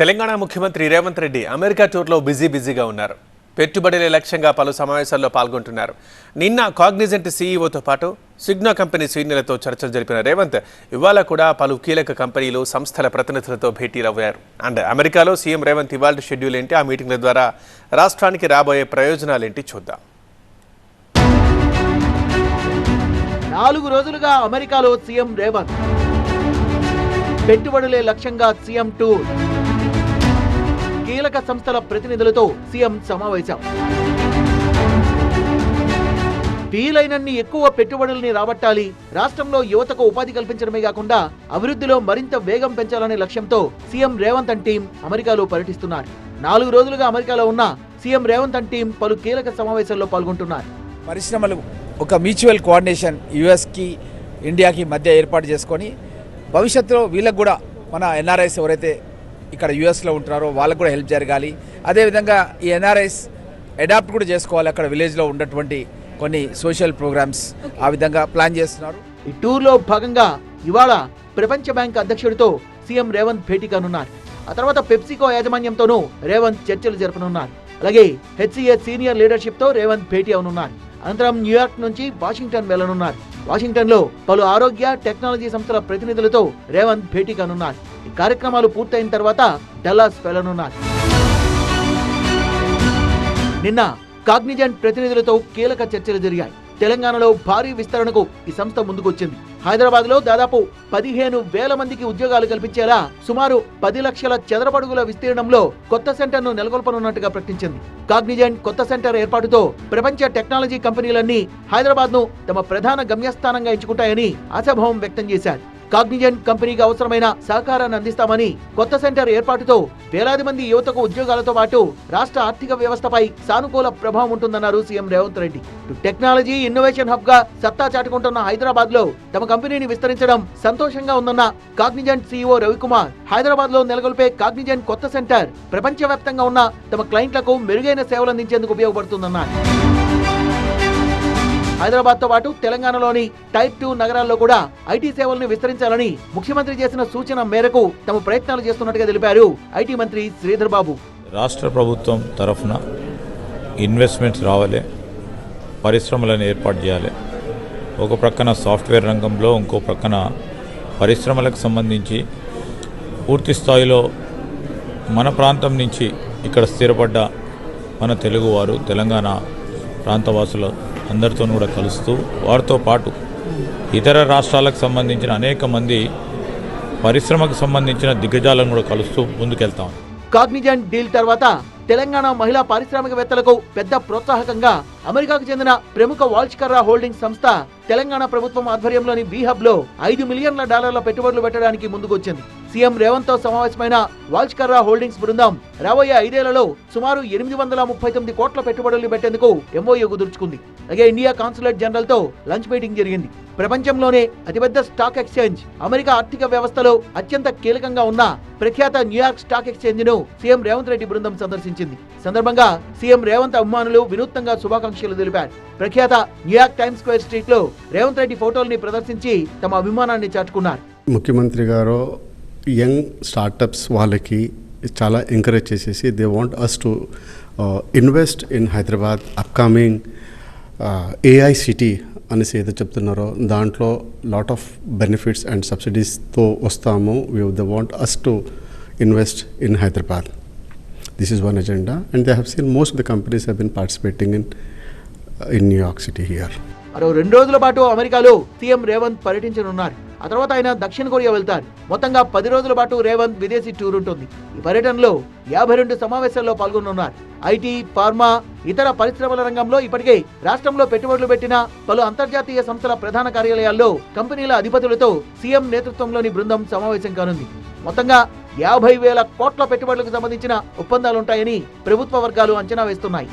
తెలంగాణ ముఖ్యమంత్రి రేవంత్ రెడ్డి అమెరికా టూర్లో బిజీగా ఉన్నారు. పెట్టుబడుల లక్ష్యంగా పలు సమావేశాల్లో పాల్గొంటున్నారు. నిన్న కాగ్నిజెంట్ సీఈఓతో పాటు సిగ్నో కంపెనీ సీనియర్లతో చర్చలు జరిపిన రేవంత్ ఇవాళ కూడా పలు కీలక కంపెనీలు, సంస్థల ప్రతినిధులతో భేటీలయ్యారు. అండ్ అమెరికాలో సీఎం రేవంత్ ఇవాళ షెడ్యూల్ ఏంటి, ఆ మీటింగ్ల ద్వారా రాష్ట్రానికి రాబోయే ప్రయోజనాలేంటి చూద్దాం. 4 రోజులుగా అమెరికాలో సీఎం రేవంత్, పెట్టుబడులే లక్ష్యంగా సీఎం టూర్, కీలక సంస్థల ప్రతినిధులతో సీఎం సమావేశం. వీలైనన్ని ఎక్కువ పెట్టుబడుల్ని రాబట్టాలి, రాష్ట్రంలో యువతకు ఉపాధి కల్పించడమే కాకుండా అభివృద్ధిలో మరింత వేగం పెంచాలనే లక్ష్యంతో సీఎం రేవంత్ అండ్ టీం అమెరికాలో పర్యటిస్తున్నారు. 4 రోజులుగా అమెరికాలో ఉన్న సీఎం రేవంత్ అండ్ టీం పలు కీలక సమావేశాల్లో పాల్గొంటున్నారు. పరిశ్రమలు ఒక మ్యూచువల్ కోఆర్డినేషన్ యుఎస్కి ఇండియాకి మధ్య ఏర్పాటు చేసుకొని భవిష్యత్తులో వీళ్ళకు కూడా మన ఎన్ఆర్ఐస్ ఎవరైతే ఇక్కడ యుఎస్లో ఉంటున్నారో వాళ్ళకు కూడా హెల్ప్ జరగాలి. అదేవిధంగా ఈ ఎన్ఆర్ఐస్ అడాప్ట్ కూడా చేసుకోవాలి, అక్కడ విలేజ్లో ఉన్నటువంటి కొన్ని సోషల్ ప్రోగ్రామ్స్ ఆ విధంగా ప్లాన్ చేస్తున్నారు. ఈ టూర్లో భాగంగా ఇవాళ ప్రపంచ బ్యాంక్ అధ్యక్షుడితో సీఎం రేవంత్ భేటీ కానున్నారు. ఆ తర్వాత పెప్సికో యాజమాన్యంతోనూ రేవంత్ చర్చలు జరపనున్నారు. అలాగే హెచ్సిఏ సీనియర్ లీడర్షిప్తో రేవంత్ భేటీ అవనున్నారు. అనంతరం న్యూయార్క్ నుంచి వాషింగ్టన్ వెళ్లనున్నారు. వాషింగ్టన్లో పలు ఆరోగ్య, టెక్నాలజీ సంస్థల ప్రతినిధులతో రేవంత్ భేటీ కానున్నారు. ఈ కార్యక్రమాలు పూర్తయిన తర్వాత డల్లాస్ వెళ్లనున్నారు. నిన్న కాగ్నిజెంట్ ప్రతినిధులతో కీలక చర్చలు జరిగాయి. తెలంగాణలో భారీ విస్తరణకు ఈ సంస్థ ముందుకొచ్చింది. హైదరాబాద్ లో దాదాపు 15,000 మందికి ఉద్యోగాలు కల్పించేలా సుమారు 10 లక్షల చదరపడుగుల విస్తీర్ణంలో కొత్త సెంటర్ను నెలకొల్పనున్నట్టుగా ప్రకటించింది. కాగ్నిజెంట్ కొత్త సెంటర్ ఏర్పాటుతో ప్రపంచ టెక్నాలజీ కంపెనీలన్నీ హైదరాబాద్ ను తమ ప్రధాన గమ్యస్థానంగా ఎంచుకుంటాయని ఆశాభావం వ్యక్తం చేశారు. కాగ్నిజెంట్ కంపెనీకి అవసరమైన సహకారాన్ని అందిస్తామని, కొత్త సెంటర్ ఏర్పాటుతో వేలాది మంది యువతకు ఉద్యోగాలతో పాటు రాష్ట్ర ఆర్థిక వ్యవస్థపై సానుకూల ప్రభావం ఉంటుందన్నారు CM Revanth Reddy. Technology innovation hub గా సత్తా చాటుకుంటున్న హైదరాబాద్ లో తమ కంపెనీని విస్తరించడం సంతోషంగా ఉందన్న కాగ్నిజెంట్ సీఈఓ రవికుమార్, హైదరాబాద్ లో నెలకొల్పే కాగ్నిజెంట్ కొత్త సెంటర్ ప్రపంచవ్యాప్తంగా ఉన్న తమ క్లయింట్లకు మెరుగైన సేవలు అందించేందుకు ఉపయోగపడుతుందన్నారు. హైదరాబాద్ తో పాటు తెలంగాణలోని టైప్ 2 నగరాల్లో కూడా ఐటీ సేవలను విస్తరించాలని ముఖ్యమంత్రి చేసిన సూచన మేరకు తమ ప్రయత్నాలు చేస్తున్నట్టుగా తెలిపారు ఐటీ మంత్రి శ్రీధర్ బాబు. రాష్ట్ర ప్రభుత్వం తరఫున ఇన్వెస్ట్మెంట్స్ రావాలి, పరిశ్రమలను ఏర్పాటు చేయాలి. ఒక ప్రక్కన సాఫ్ట్వేర్ రంగంలో, ఇంకో ప్రక్కన పరిశ్రమలకు సంబంధించి పూర్తి స్థాయిలో మన ప్రాంతం నుంచి ఇక్కడ స్థిరపడ్డ మన తెలుగువారు, తెలంగాణ ప్రాంతవాసులు అందరితో కూడా కలుస్తూ, వారితో పాటు ఇతర రాష్ట్రాలకు సంబంధించిన అనేక మంది పరిశ్రమకు సంబంధించిన దిగ్గజాలను కూడా కలుస్తూ ముందుకెళ్తాం. కాగ్నిజెంట్ డీల్ తర్వాత తెలంగాణ మహిళా పారిశ్రామికవేత్తలకు పెద్ద ప్రోత్సాహకంగా అమెరికాకు చెందిన ప్రముఖ వాల్చ్కర్రా హోల్డింగ్స్ సంస్థ తెలంగాణ ప్రభుత్వం ఆధ్వర్యంలోని బీహబ్ లో $5 మిలియన్ల పెట్టుబడులు పెట్టడానికి ముందుకొచ్చింది. సీఎం రేవంత్ తో సమావేశమైన వాల్చ్కర్రా హోల్డింగ్స్ బృందం రాబోయే 5 ఏళ్లలో సుమారు 839 కోట్ల పెట్టుబడులు పెట్టేందుకు ఎంఓయూ కుదుర్చుకుంది. అలాగే ఇండియా కాన్సులేట్ జనరల్ తో లంచ్ మీటింగ్ జరిగింది. ప్రపంచంలోనే అతిపెద్ద స్టాక్ ఎక్స్చేంజ్, అమెరికా ఆర్థిక వ్యవస్థలో అత్యంత కీలకంగా ఉన్న ప్రఖ్యాత న్యూయార్క్ స్టాక్ ఎక్స్చేంజ్ ను సీఎం రేవంత్ రెడ్డి బృందం సందర్శించింది. సందర్భంగా సీఎం రేవంత్ అభిమానులు వినూత్నంగా శుభాకాంక్షలు తెలిపారు. ప్రఖ్యాత న్యూయార్క్ టైమ్స్ స్క్వేర్ స్ట్రీట్ లో రేవంత్ రెడ్డి ఫోటోల్ని ప్రదర్శించి తమ అభిమానాన్ని చాటుకున్నారు. ముఖ్యమంత్రి గారు యంగ్ స్టార్టప్స్ వాళ్ళకి చాలా ఎంకరేజ్ చేసేసి they want us to invest in Hyderabad upcoming AI city అనేసి ఏదో చెప్తున్నారో దాంట్లో లాట్ ఆఫ్ బెనిఫిట్స్ అండ్ సబ్సిడీస్తో వస్తాము. They want us to invest in Hyderabad. This is one agenda and they have seen most of the companies have been participating in New York city here. మరో 2 రోజుల పాటు అమెరికాలో సీఎం రేవంత్ పర్యటించనున్నారు. ఆ తర్వాత ఆయన దక్షిణ కొరియా వెళ్తారు. మొత్తంగా 10 రోజుల పాటు రేవంత్ విదేశీ టూర్ ఉంటుంది. ఈ పర్యటనలో 52 సమావేశాల్లో పాల్గొనున్నారు. ఐటీ, ఫార్మా, ఇతర పరిశ్రమల రంగంలో ఇప్పటికే రాష్ట్రంలో పెట్టుబడులు పెట్టిన పలు అంతర్జాతీయ సంస్థల ప్రధాన కార్యాలయాల్లో కంపెనీల అధిపతులతో సీఎం నేతృత్వంలోని బృందం సమావేశం కానుంది. మొత్తంగా 50,000 కోట్ల పెట్టుబడులకు సంబంధించిన ఒప్పందాలుంటాయని ప్రభుత్వ వర్గాలు అంచనా వేస్తున్నాయి.